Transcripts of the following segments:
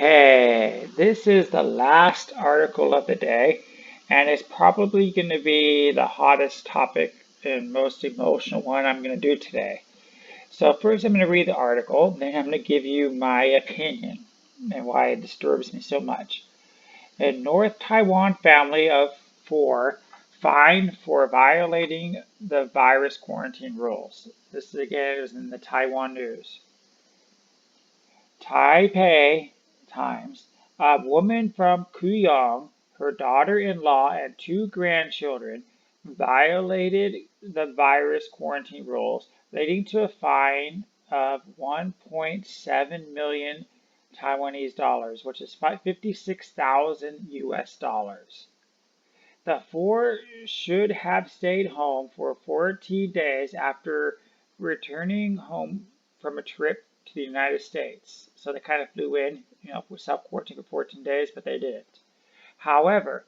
Okay, this is the last article of the day, and it's probably going to be the hottest topic and most emotional one I'm going to do today. So first I'm going to read the article, then I'm going to give you my opinion and why it disturbs me so much. A North Taiwan family of 4 fined for violating the virus quarantine rules. This again is in the Taiwan news. Taipei Times. A woman from Kuyong, her daughter-in-law and 2 grandchildren violated the virus quarantine rules, leading to a fine of 1.7 million Taiwanese dollars, which is 56,000 US dollars. The 4 should have stayed home for 14 days after returning home from a trip to the United States. So they kind of flew in, with self-quarantine for 14 days, but they didn't. However,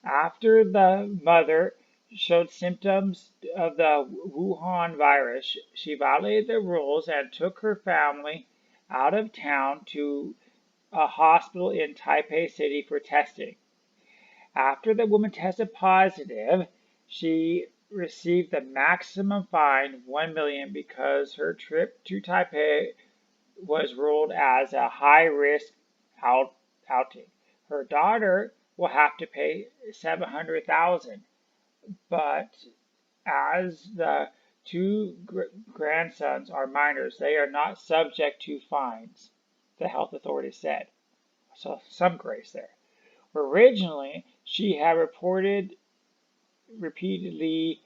after the mother showed symptoms of the Wuhan virus, she violated the rules and took her family out of town to a hospital in Taipei City for testing. After the woman tested positive, she received the maximum fine, 1 million, because her trip to Taipei was ruled as a high-risk outing. Her daughter will have to pay 700,000, but as the 2 grandsons are minors, they are not subject to fines, the health authorities said. So some grace there. Originally, she had repeatedly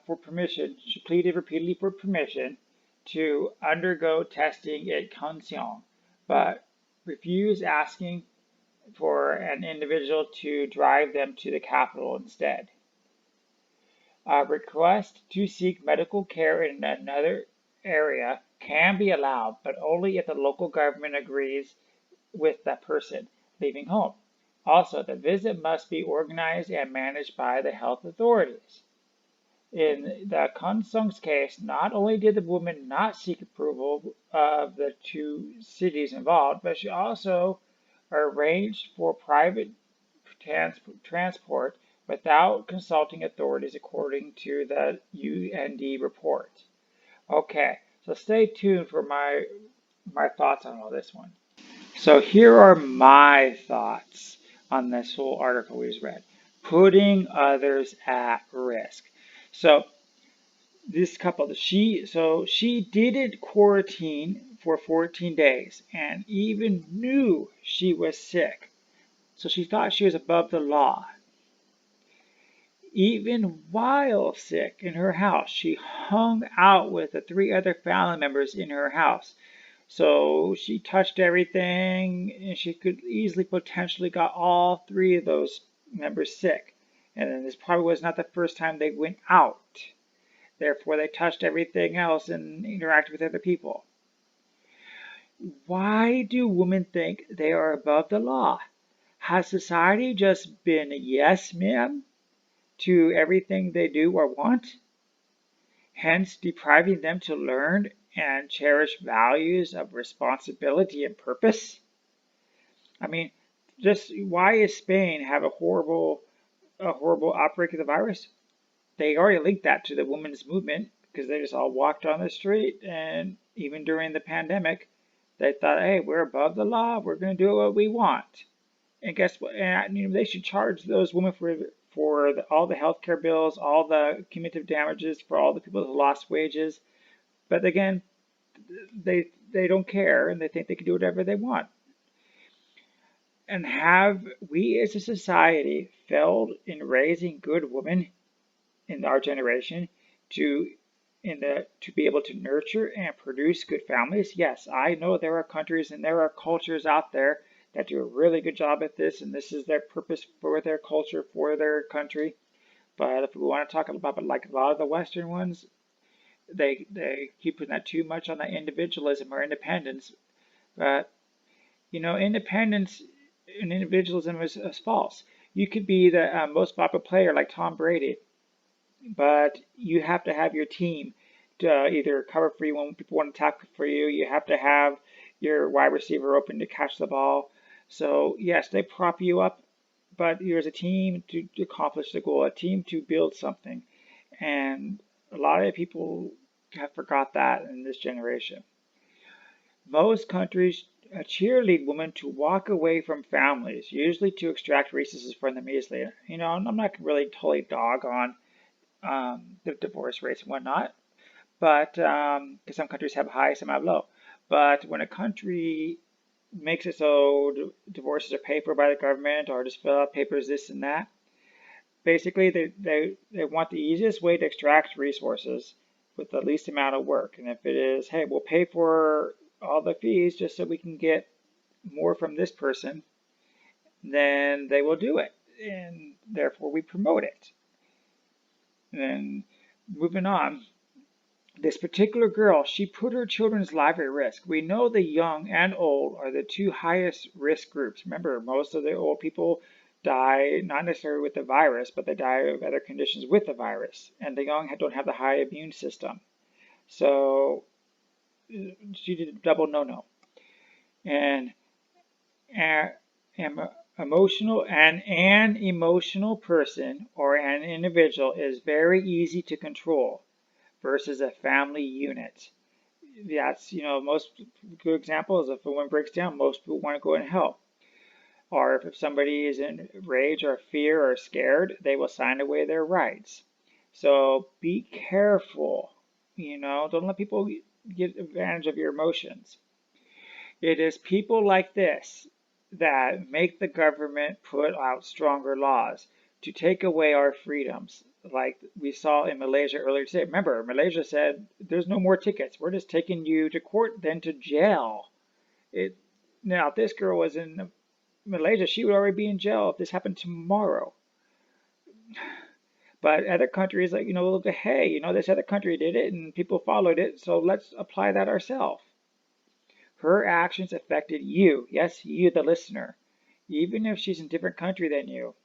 for permission. She pleaded repeatedly for permission to undergo testing at Kaohsiung, but refused asking for an individual to drive them to the capital instead. A request to seek medical care in another area can be allowed, but only if the local government agrees with the person leaving home. Also, the visit must be organized and managed by the health authorities. In the Kaohsiung's case, not only did the woman not seek approval of the 2 cities involved, but she also arranged for private transport without consulting authorities, according to the UND report. Okay, so stay tuned for my thoughts on all this one. So here are my thoughts on this whole article we just read. Putting others at risk. So this couple, she didn't quarantine for 14 days and even knew she was sick. So she thought she was above the law. Even while sick in her house, she hung out with the 3 other family members in her house. So she touched everything, and she could easily potentially got all 3 of those members sick. And then this probably was not the first time they went out. Therefore, they touched everything else and interacted with other people. Why do women think they are above the law? Has society just been yes, ma'am, to everything they do or want, hence depriving them to learn and cherish values of responsibility and purpose? I mean, just why is Spain have a horrible outbreak of the virus? They already linked that to the women's movement because they just all walked on the street, and even during the pandemic, they thought, hey, we're above the law, we're going to do what we want. And guess what? And, they should charge those women for all the healthcare bills, all the cumulative damages for all the people who lost wages. But again, they don't care, and they think they can do whatever they want. And have we as a society failed in raising good women in our generation to be able to nurture and produce good families? Yes, I know there are countries and there are cultures out there that do a really good job at this, and this is their purpose for their culture, for their country. But if we want to talk about like a lot of the Western ones, they keep putting that too much on the individualism or independence. But independence and individualism is false. You could be the most popular player like Tom Brady, but you have to have your team to either cover for you when people want to tackle for you. You have to have your wide receiver open to catch the ball. So yes, they prop you up, but you're as a team to accomplish the goal, a team to build something. And a lot of people have forgot that in this generation. Most countries cheerlead women to walk away from families, usually to extract resources from them easily. You know, I'm not really totally dog on the divorce rates and whatnot, but because some countries have high, some have low. But when a country makes it so divorces are paid for by the government or just fill out papers, this and that, basically they want the easiest way to extract resources with the least amount of work. And if it is, hey, we'll pay for all the fees just so we can get more from this person, then they will do it. And therefore we promote it. And then moving on, this particular girl, she put her children's life at risk. We know the young and old are the two highest risk groups. Remember, most of the old people die not necessarily with the virus, but they die of other conditions with the virus. And the young don't have the high immune system. So she did a double no-no. And an emotional person or an individual is very easy to control versus a family unit. That's, most good example is if a woman breaks down, most people want to go and help. Or if somebody is in rage or fear or scared, they will sign away their rights. So be careful. Don't let people get advantage of your emotions. It is people like this that make the government put out stronger laws to take away our freedoms, like we saw in Malaysia earlier today. Remember, Malaysia said there's no more tickets. We're just taking you to court, then to jail. Now, if this girl was in Malaysia, she would already be in jail if this happened tomorrow. But other countries, like, look, hey, this other country did it and people followed it, so let's apply that ourselves. Her actions affected you. Yes, you, the listener, even if she's in a different country than you.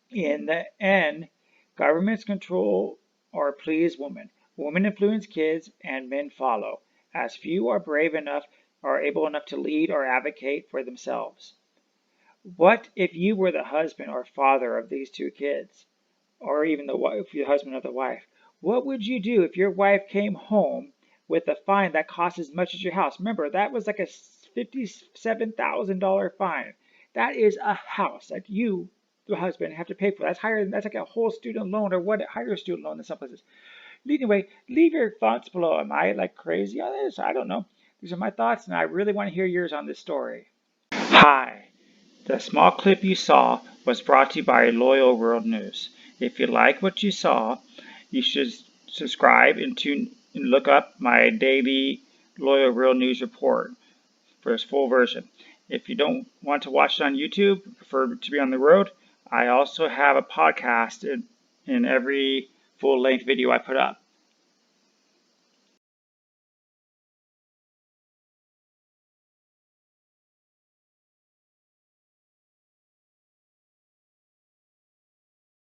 In the end, governments control or please women. Women influence kids and men follow, as few are brave enough or able enough to lead or advocate for themselves. What if you were the husband or father of these two kids, or even the wife, the husband of the wife? What would you do if your wife came home with a fine that cost as much as your house? Remember, that was like a $57,000 fine. That is a house that you, the husband, have to pay for. That's higher. That's like a whole student loan or what? Higher student loan in some places. Anyway, leave your thoughts below. Am I like crazy on this? I don't know. These are my thoughts, and I really want to hear yours on this story. Hi. The small clip you saw was brought to you by Loyal World News. If you like what you saw, you should subscribe and look up my daily Loyal World News report for its full version. If you don't want to watch it on YouTube, prefer to be on the road, I also have a podcast in every full-length video I put up.